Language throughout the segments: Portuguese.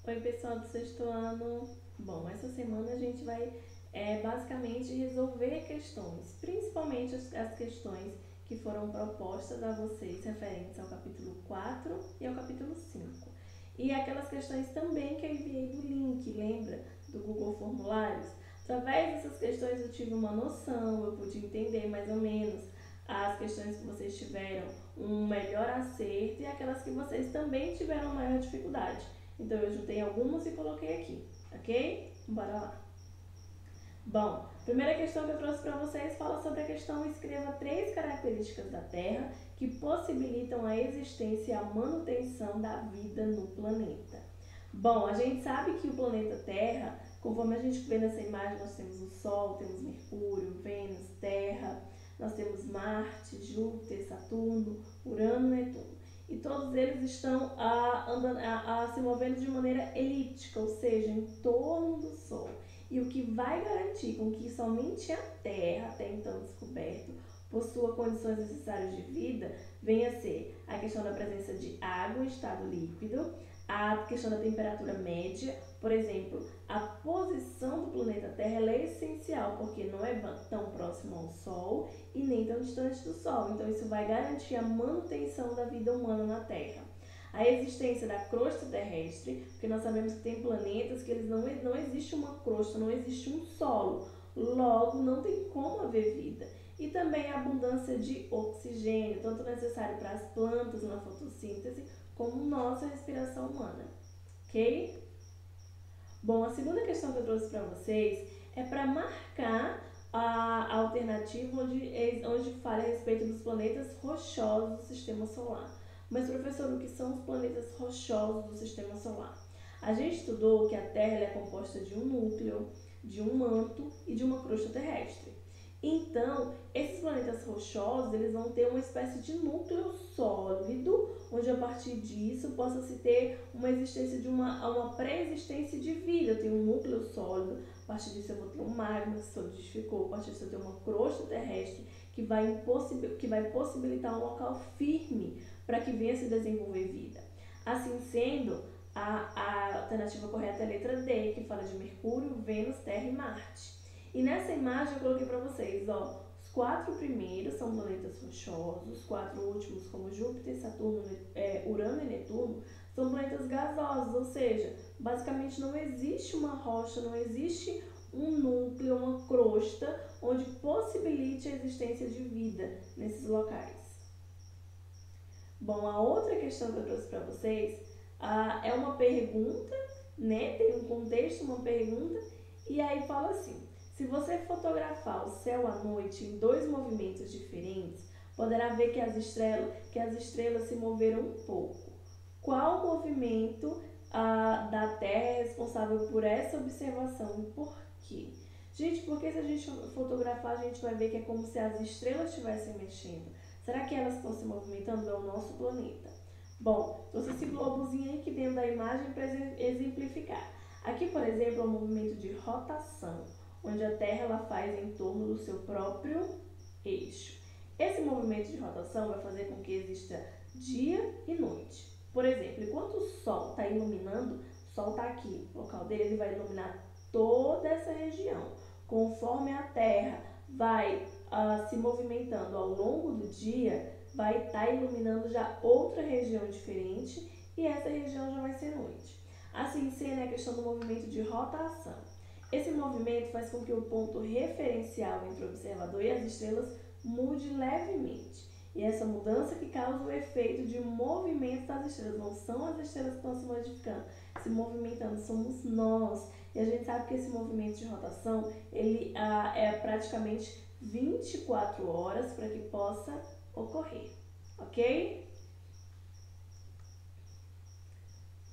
Oi, pessoal do sexto ano. Bom, essa semana a gente vai basicamente resolver questões, principalmente as questões que foram propostas a vocês referentes ao capítulo 4 e ao capítulo 5. E aquelas questões também que eu enviei do link, lembra? Do Google Formulários. Através dessas questões eu tive uma noção, eu pude entender mais ou menos as questões que vocês tiveram um melhor acerto e aquelas que vocês também tiveram maior dificuldade. Então eu juntei algumas e coloquei aqui, ok? Bora lá. Bom, primeira questão que eu trouxe para vocês fala sobre a questão: escreva 3 características da Terra que possibilitam a existência e a manutenção da vida no planeta. Bom, a gente sabe que o planeta Terra, conforme a gente vê nessa imagem, nós temos o Sol, temos Mercúrio, Vênus, Terra, nós temos Marte, Júpiter, Saturno, Urano e Netuno. E todos eles estão se movendo de maneira elíptica, ou seja, em torno do Sol. E o que vai garantir com que somente a Terra, até então descoberto, possua condições necessárias de vida, venha a ser a questão da presença de água em estado líquido, a questão da temperatura média. Por exemplo, a posição do planeta Terra é essencial, porque não é tão próximo ao Sol e nem tão distante do Sol. Então isso vai garantir a manutenção da vida humana na Terra. A existência da crosta terrestre, porque nós sabemos que tem planetas que eles não existe uma crosta, não existe um solo, logo não tem como haver vida. E também a abundância de oxigênio, tanto necessário para as plantas na fotossíntese, como nossa respiração humana, ok? Bom, a segunda questão que eu trouxe para vocês é para marcar a alternativa onde fala a respeito dos planetas rochosos do sistema solar. Mas, professor, o que são os planetas rochosos do sistema solar? A gente estudou que a Terra é composta de um núcleo, de um manto e de uma crosta terrestre. Então, esses planetas rochosos, eles vão ter uma espécie de núcleo sólido, onde a partir disso possa se ter uma existência de uma pré-existência de vida. Eu tenho um núcleo sólido, a partir disso eu vou ter um magma que se solidificou, a partir disso eu tenho uma crosta terrestre que vai possibilitar um local firme para que venha se desenvolver vida. Assim sendo, a alternativa correta é a letra D, que fala de Mercúrio, Vênus, Terra e Marte. E nessa imagem eu coloquei para vocês, ó, os 4 primeiros são planetas rochosos, os 4 últimos, como Júpiter, Saturno, Urano e Netuno, são planetas gasosos, ou seja, basicamente não existe uma rocha, não existe um núcleo, uma crosta, onde possibilite a existência de vida nesses locais. Bom, a outra questão que eu trouxe para vocês é uma pergunta, né? Tem um contexto, uma pergunta, e aí fala assim: se você fotografar o céu à noite em 2 movimentos diferentes, poderá ver que as estrelas se moveram um pouco. Qual movimento da Terra é responsável por essa observação e por quê? Gente, porque se a gente fotografar, a gente vai ver que é como se as estrelas estivessem mexendo. Será que elas estão se movimentando? É o nosso planeta. Bom, trouxe esse globozinho aqui dentro da imagem para exemplificar. Aqui, por exemplo, é um movimento de rotação, onde a Terra ela faz em torno do seu próprio eixo. Esse movimento de rotação vai fazer com que exista dia e noite. Por exemplo, enquanto o Sol está iluminando, o Sol está aqui, o local dele, ele vai iluminar toda essa região. Conforme a Terra vai se movimentando ao longo do dia, vai estar iluminando já outra região diferente e essa região já vai ser noite. Assim sendo, é a questão do movimento de rotação. Esse movimento faz com que o ponto referencial entre o observador e as estrelas mude levemente. E essa mudança que causa o efeito de movimento das estrelas. Não são as estrelas que estão se modificando, se movimentando, somos nós. E a gente sabe que esse movimento de rotação ele é praticamente 24 horas para que possa ocorrer, ok?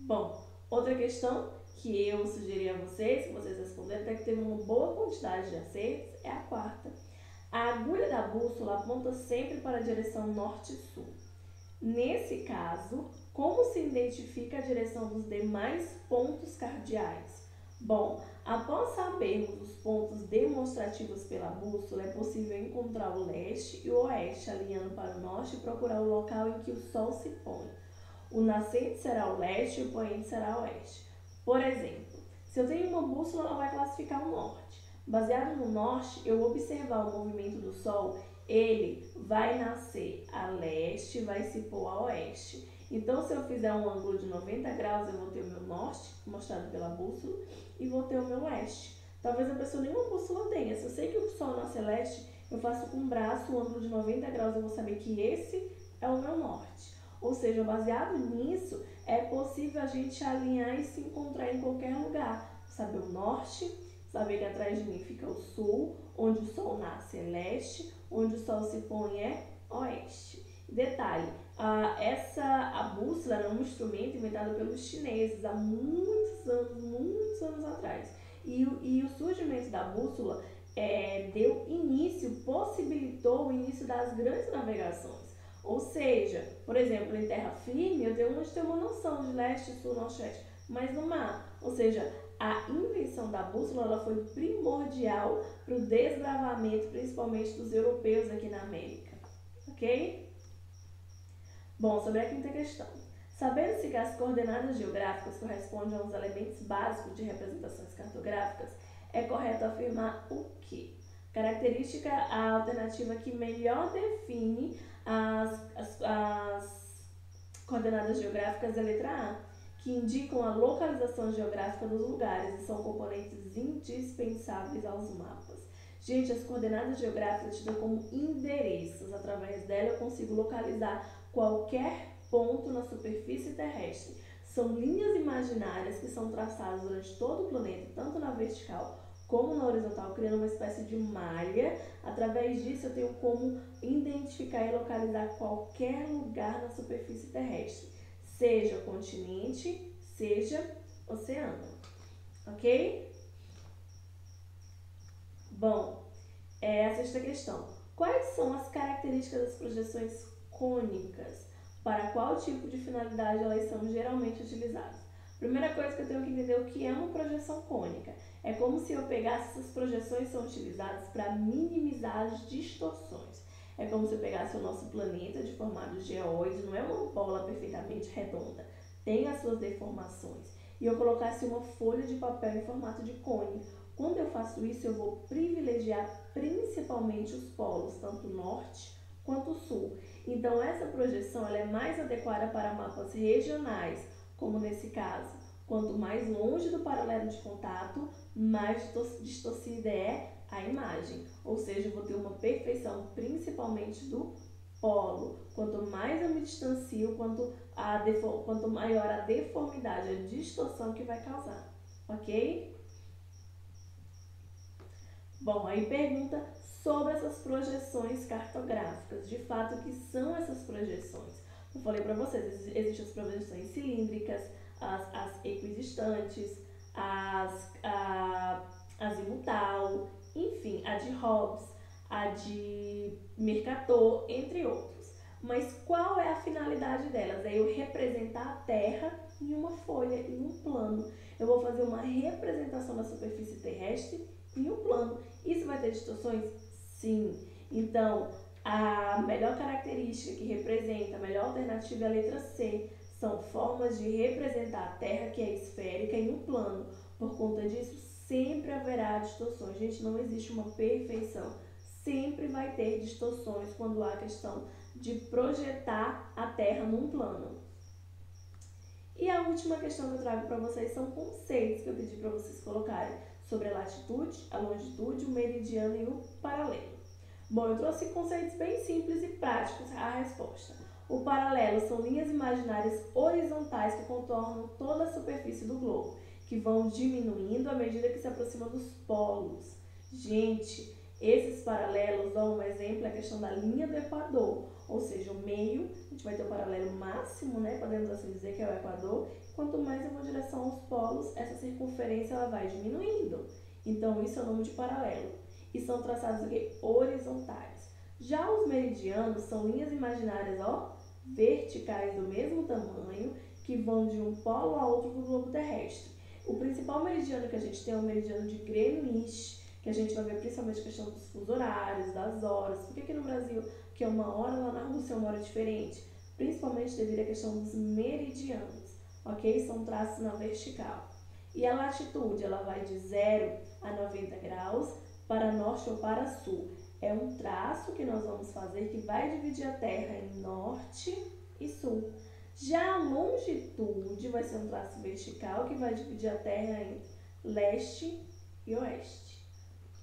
Bom, outra questão que eu sugeri a vocês, que vocês responderam, até que teve uma boa quantidade de acertos, é a quarta. A agulha da bússola aponta sempre para a direção norte-sul. Nesse caso, como se identifica a direção dos demais pontos cardeais? Bom, após sabermos os pontos demonstrativos pela bússola, é possível encontrar o leste e o oeste, alinhando para o norte e procurar o local em que o Sol se põe. O nascente será o leste e o poente será o oeste. Por exemplo, se eu tenho uma bússola, ela vai classificar o norte. Baseado no norte, eu observar o movimento do Sol, ele vai nascer a leste, vai se pôr a oeste. Então, se eu fizer um ângulo de 90 graus, eu vou ter o meu norte, mostrado pela bússola, e vou ter o meu leste. Talvez a pessoa nenhuma bússola tenha. Se eu sei que o Sol nasce a leste, eu faço com o braço um ângulo de 90 graus, eu vou saber que esse é o meu norte. Ou seja, baseado nisso, é possível a gente alinhar e se encontrar em qualquer lugar. Saber o norte, saber que atrás de mim fica o sul, onde o Sol nasce é leste, onde o Sol se põe é oeste. Detalhe, a bússola era um instrumento inventado pelos chineses há muitos anos atrás. E o surgimento da bússola possibilitou o início das grandes navegações. Ou seja, por exemplo, em terra firme, eu tenho onde ter uma noção de leste, sul, norte, oeste, mas no mar. Ou seja, a invenção da bússola ela foi primordial para o desbravamento, principalmente dos europeus aqui na América. Ok? Bom, sobre a quinta questão. Sabendo-se que as coordenadas geográficas correspondem aos elementos básicos de representações cartográficas, é correto afirmar o quê? Característica a alternativa que melhor define as coordenadas geográficas é a letra A, que indicam a localização geográfica dos lugares e são componentes indispensáveis aos mapas. Gente, as coordenadas geográficas te dão como endereços. Através dela eu consigo localizar qualquer ponto na superfície terrestre. São linhas imaginárias que são traçadas durante todo o planeta, tanto na vertical como na horizontal, criando uma espécie de malha. Através disso eu tenho como identificar e localizar qualquer lugar na superfície terrestre, seja continente, seja oceano. Ok? Bom, a sexta questão. Quais são as características das projeções cônicas? Para qual tipo de finalidade elas são geralmente utilizadas? Primeira coisa que eu tenho que entender o que é uma projeção cônica. É como se eu pegasse essas projeções são utilizadas para minimizar as distorções. É como se eu pegasse o nosso planeta de formato geóide, não é uma bola perfeitamente redonda, tem as suas deformações. E eu colocasse uma folha de papel em formato de cone. Quando eu faço isso, eu vou privilegiar principalmente os polos, tanto norte quanto sul. Então, essa projeção ela é mais adequada para mapas regionais, como nesse caso. Quanto mais longe do paralelo de contato, mais distorcida é a imagem. Ou seja, eu vou ter uma perfeição principalmente do polo. Quanto mais eu me distancio, quanto maior a deformidade, a distorção que vai causar. Ok? Bom, aí pergunta sobre essas projeções cartográficas. De fato, o que são essas projeções? Eu falei para vocês, existem as projeções cilíndricas, as equidistantes, a azimutal, enfim, a de Hobbes, a de Mercator, entre outros. Mas qual é a finalidade delas? É eu representar a Terra em uma folha, em um plano. Eu vou fazer uma representação da superfície terrestre em um plano. Isso vai ter distorções? Sim. Então, a melhor característica que representa, a melhor alternativa é a letra C. São formas de representar a Terra, que é esférica, em um plano. Por conta disso, sempre haverá distorções. Gente, não existe uma perfeição. Sempre vai ter distorções quando há a questão de projetar a Terra num plano. E a última questão que eu trago para vocês são conceitos que eu pedi para vocês colocarem sobre a latitude, a longitude, o meridiano e o paralelo. Bom, eu trouxe conceitos bem simples e práticos à resposta. O paralelo são linhas imaginárias horizontais que contornam toda a superfície do globo, que vão diminuindo à medida que se aproxima dos polos. Gente, esses paralelos dão um exemplo, a questão da linha do Equador, ou seja, o meio, a gente vai ter o paralelo máximo, né, podemos assim dizer que é o Equador. Quanto mais eu vou em direção aos polos, essa circunferência ela vai diminuindo. Então, isso é o nome de paralelo. E são traçados aqui horizontais. Já os meridianos são linhas imaginárias, verticais do mesmo tamanho, que vão de um polo a outro do globo terrestre. O principal meridiano que a gente tem é o meridiano de Greenwich, que a gente vai ver principalmente a questão dos fusos horários, das horas. Por que aqui no Brasil, que é uma hora, lá na Rússia é uma hora diferente? Principalmente devido à questão dos meridianos, ok? São traços na vertical. E a latitude, ela vai de 0 a 90 graus para norte ou para sul. É um traço que nós vamos fazer que vai dividir a Terra em norte e sul. Já a longitude vai ser um traço vertical que vai dividir a Terra em leste e oeste.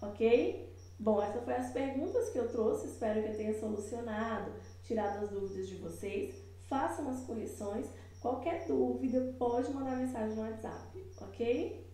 Ok? Bom, essas foram as perguntas que eu trouxe. Espero que eu tenha solucionado, tirado as dúvidas de vocês. Façam as correções. Qualquer dúvida, pode mandar mensagem no WhatsApp, ok?